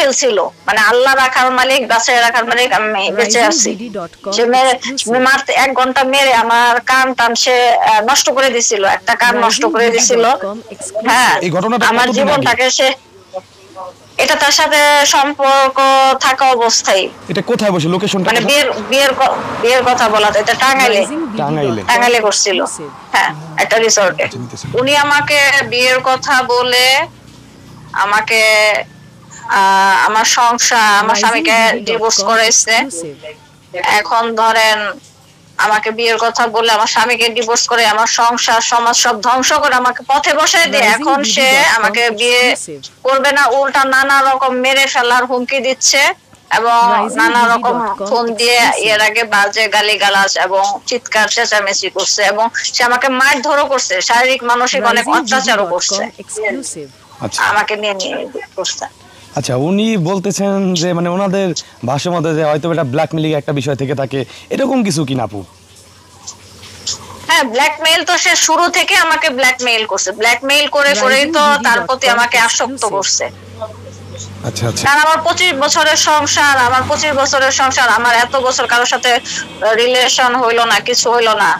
ফেলছিল, মানে আল্লাহ রাখার মালিক, বাঁচায় রাখার মালিক, আমি বেঁচে আছি। সে মারতে 1 ঘন্টা মেরে আমার কান টান সে নষ্ট করে দিছিল, একটা কান নষ্ট করে দিছিল। হ্যাঁ, এই ঘটনাটা আমার জীবনটাকে সে, এটা তার সাথে সম্পর্ক থাকা অবস্থায়। এটা কোথায় বসে, লোকেশনটা মানে বিয়ের কথা বলা তো, এটা টাঙ্গাইলে করছিল। হ্যাঁ, একটা রিসর্টে। উনি আমাকে বিয়ের কথা বলে আমাকে আমার সংসার, আমার স্বামীকে ডিভোর্স করাইছে। এখন ধরেন আমাকে বিয়ের কথা বলে আমার স্বামীকে ডিভোর্স করে আমার সংসার সমাজ সব ধ্বংস করে আমাকে পথে বসায় দিয়ে এখন সে আমাকে বিয়ে করবে না, উল্টা নানা রকম মেরে ফেলার হুমকি দিচ্ছে এবং নানা রকম ফোন দিয়ে এর আগে বাজে গালিগালাজ এবং চিৎকার চেঁচামেচি করছে এবং সে আমাকে মারধরও করছে, শারীরিক মানসিক অনেক অত্যাচারও করছে আমাকে নিয়ে করছে। আচ্ছা, উনি বলতেছেন যে মানে ওনাদের ভাষার মধ্যে যে হয়তো এটা ব্ল্যাকমেইলিং একটা বিষয় থেকে থাকে, এরকম কিছু কি না আপু? হ্যাঁ, ব্ল্যাকমেইল তো সে শুরু থেকে আমাকে ব্ল্যাকমেইল করছে, ব্ল্যাকমেইল করে করেই তো তার প্রতি আমাকে আসক্ত করছে। আচ্ছা আচ্ছা, কারণ আমার 25 বছরের সংসার, আমার এত বছর কারোর সাথে রিলেশন হইলো না, কিছু হইলো না।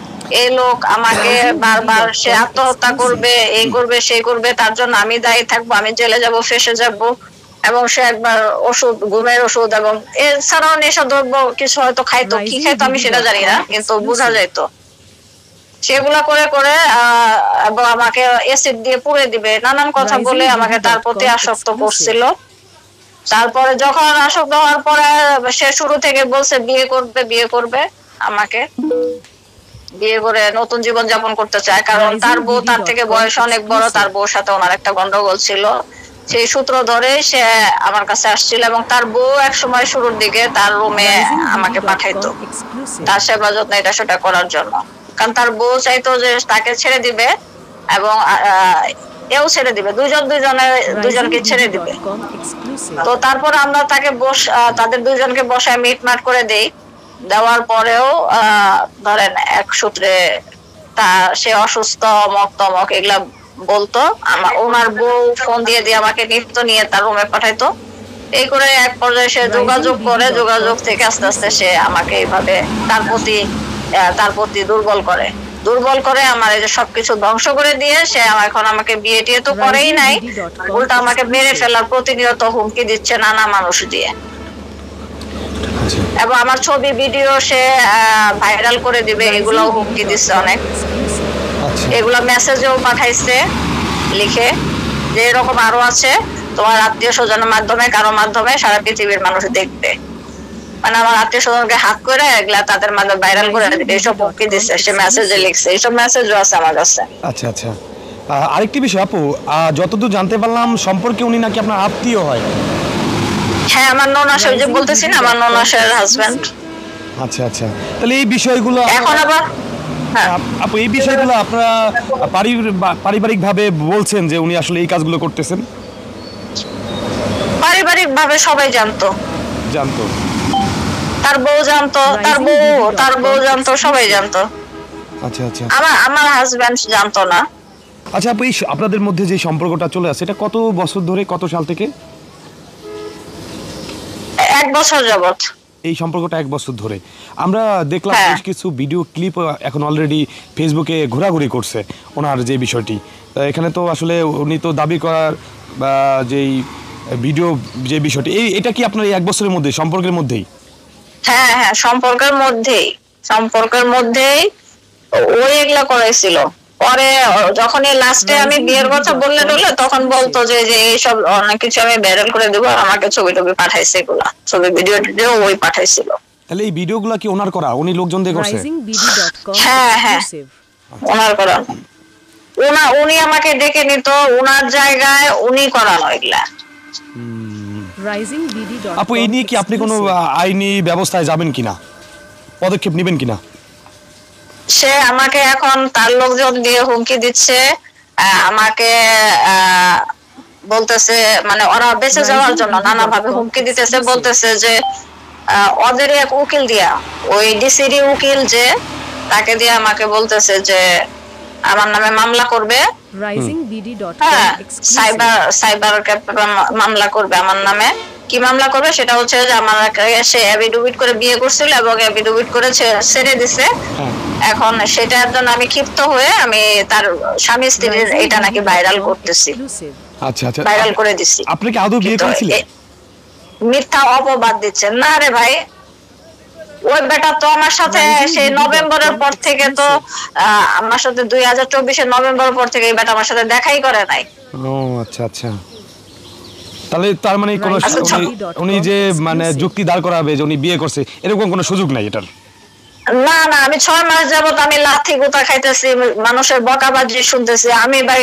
এই লোক আমাকে বারবার সে আত্মহত্যা করবে, এই করবে সেই করবে, তার জন্য আমি দায়ী থাকবো, আমি জেলে যাব, ফেঁসে যাব। এবং সে একবার ওষুধ, ঘুমের ওষুধ এবং এছাড়াও নেশা দ্রব্য কিছু হয়তো খাইতো, কি খাইতো আমি সেটা জানি না, কিন্তু বোঝা যাইতো সেগুলা করে করে এবং আমাকে অ্যাসিড দিয়ে পুড়ে দিবে, নানান কথা বলে আমাকে তার প্রতি আসক্ত করছিল। তারপরে যখন আসক্ত হওয়ার পরে সে শুরু থেকে বলছে বিয়ে করবে আমাকে, বিয়ে করে নতুন জীবন যাপন করতে চায়। কারণ তার বউ তার থেকে বয়স অনেক বড়, তার বউর সাথে ওনার একটা গন্ডগোল ছিল, সেই সূত্র ধরে সে আমার কাছে আসছিল এবং তার বউ এক সময় শুরুর দিকে তার রুমে আমাকে পাঠাইতো তার সেবা যত্ন এটা সেটা করার জন্য। কারণ তার বউ চাইতো যে তাকে ছেড়ে দিবে এবং এও ছেড়ে দিবে, দুজনকে ছেড়ে দিবে। তো তারপর আমরা তাদের দুজনকে বসায় মিটমাট করে দেই। দেওয়ার পরেও ধরেন এক সূত্রে সে অসুস্থ, অমক এগুলা বলতো। ওনার বউ ফোন দিয়ে আমাকে নিয়ে তার রুমে পাঠাইতো। এই করে এক পর্যায়ে সে যোগাযোগ থেকে আস্তে আস্তে সে আমাকে এইভাবে তার প্রতি দুর্বল করে আমার এই যে সবকিছু ধ্বংস করে দিয়ে সে এখন আমাকে বিয়ে টিয়ে তো করেই নাই, উল্টা আমাকে মেরে ফেলার প্রতিনিয়ত হুমকি দিচ্ছে নানা মানুষ দিয়ে। এবং আমার ছবি ভিডিও সে ভাইরাল করে দিবে, এগুলোও হুমকি দিচ্ছে অনেক। এগুলো মেসেজও পাঠাইছে লিখে যে এরকম আরো আছে, তোমার আত্মীয় স্বজনের মাধ্যমে, কারো মাধ্যমে সারা পৃথিবীর মানুষ দেখবে, মানে আমার আত্মীয় স্বজনকে হাত করে এগুলা তাদের মাধ্যমে ভাইরাল করে দিবে, এইসব হুমকি দিচ্ছে। সে মেসেজে লিখছে, এইসব মেসেজও আছে আমার কাছে। আচ্ছা আচ্ছা, আরেকটি বিষয় আপু, যতদূর জানতে পারলাম সম্পর্কে উনি নাকি আপনার আত্মীয় হয়। হ্যাঁ, আমার ননাসের, যে বলতেছি না, আমার ননাসের হাজবেন্ড। আচ্ছা আচ্ছা, তাহলে এই বিষয়গুলো এখন আবার আপু এই বিষয়গুলো আপনারা পারিবারিক ভাবে বলছেন যে উনি আসলে এই কাজগুলো করতেছেন? পারিবারিক ভাবে সবাই জানতো, তার বউ জানতো, সবাই জানতো। আচ্ছা আচ্ছা, আমার হাজবেন্ড জানতো না। আচ্ছা আপু, আপনাদের মধ্যে যে সম্পর্কটা চলে আসছে এটা কত বছর ধরে, কত সাল থেকে? 1 বছর যাবত এই সম্পর্কটা 1 বছর ধরে। আমরা দেখলাম বেশ কিছু ভিডিও ক্লিপ এখন অলরেডি ফেসবুকে ঘোরাঘুরি করছে ওনার যে বিষয়টি। এখানে তো আসলে উনি তো দাবি করার বা যেই ভিডিও যে বিষয়টি, এটা কি আপনার এই 1 বছরের মধ্যে সম্পর্কের মধ্যেই? হ্যাঁ, সম্পর্কের মধ্যেই ওই এগুলা করেছিল। পরে যখন লাস্টে আমি বিয়ের কথা বললে তখন বলতো যে এইসব অনেক কিছু আমি ভাইরাল করে দেবো, আমাকে ছবি পাঠাইছে, এগুলা ছবি ভিডিও ওই পাঠাইছিল। তাহলে এই ভিডিওগুলো কি ওনার করা, উনি লোকজন দিয়ে করছে? হ্যাঁ, ওনার করা। উনি আমাকে ডেকে নিত, ওনার জায়গায় উনি করানো এগুলা। আপু, এই নিয়ে কি আপনি কোনো আইনি ব্যবস্থায় যাবেন কিনা, পদক্ষেপ নেবেন কিনা? সে আমাকে এখন তার লোকজন দিয়ে হুমকি দিচ্ছে, আমাকে বলতেছে মানে ওরা বেঁচে যাওয়ার জন্য নানা ভাবে হুমকি দিতেছে, বলতেছে যে ওদের এক উকিল দিয়া, ওই ডিসিডি উকিল যে, তাকে দিয়ে আমাকে বলতেছে যে আমার নামে মামলা করবে, সাইবার মামলা করবে আমার নামে, কি মামলা করবে সেটা হচ্ছে যে আমার সে অ্যাফিডেভিট করে বিয়ে করছিল এবং অ্যাফিডেভিট করে ছেড়ে দিছে। হ্যাঁ। এখন সেটার জন্য আমি ক্ষিপ্ত হয়ে আমি তার স্বামী স্ত্রীর এটা নাকি ভাইরাল করতেছি, আচ্ছা আচ্ছা, ভাইরাল করে দিছি। আপনি কি আদৌ বিয়ে কিন্তু করেছিলেন? মিথ্যা অপবাদ দিচ্ছেন না রে ভাই। ওই বেটা তো আমার সাথে সেই নভেম্বরের পর থেকে তো আমার সাথে 2024-এর নভেম্বরের পর থেকে এই বেটা আমার সাথে দেখাই করে নাই। ও আচ্ছা আচ্ছা, তাহলে তার মানে কোনো আচ্ছা, উনি যে মানে যুক্তি দাঁড় করাবে যে উনি বিয়ে করছে এরকম কোনো সুযোগ নাই এটার? না না, আমি 6 মাস যাবত আমি লাথি গুতা খাইতেছি, মানুষের বকাবাজি শুনতেছি, আমি ভাই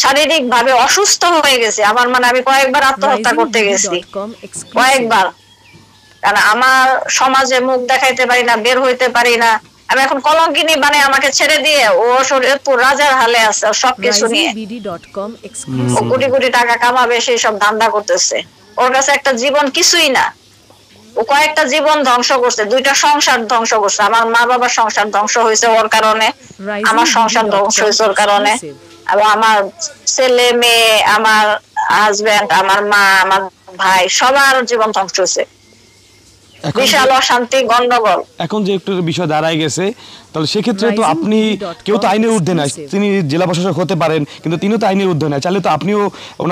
শারীরিক ভাবে অসুস্থ হয়ে গেছি। আমার মানে আমি কয়েকবার আত্মহত্যা করতে গেছি, কয়েকবার। কারণ আমার সমাজে মুখ দেখাইতে পারি না, বের হইতে পারি না। আমি এখন কলঙ্কিনী মানে আমাকে ছেড়ে দিয়ে ও শরীয়তপুর রাজার হালে আছে সবকিছু নিয়ে। ও কোটি কোটি টাকা কামাবে সেই সব ধান্দা করতেছে। ওর কাছে একটা জীবন কিছুই না। ও কয়েকটা জীবন ধ্বংস করছে, 2টা সংসার ধ্বংস করছে। আমার মা বাবার সংসার ধ্বংস হয়েছে ওর কারণে, আমার সংসার ধ্বংস হয়েছে ওর কারণে, এবং আমার ছেলে মেয়ে, আমার হাজবেন্ড, আমার মা, আমার ভাই, সবার জীবন ধ্বংস হয়েছে। বিশাল অশান্তি, গন্ডগোল। এখন যে একটু বিষয় দাঁড়ায় গেছে, তাহলে সেক্ষেত্রে তো আপনি, কেউ তো আইনের ঊর্ধ্বে নাই, তিনি জেলা প্রশাসক হতে পারেন কিন্তু তিনিও তো আইনের ঊর্ধ্বে নাই, চাইলে তো আপনিও ওনার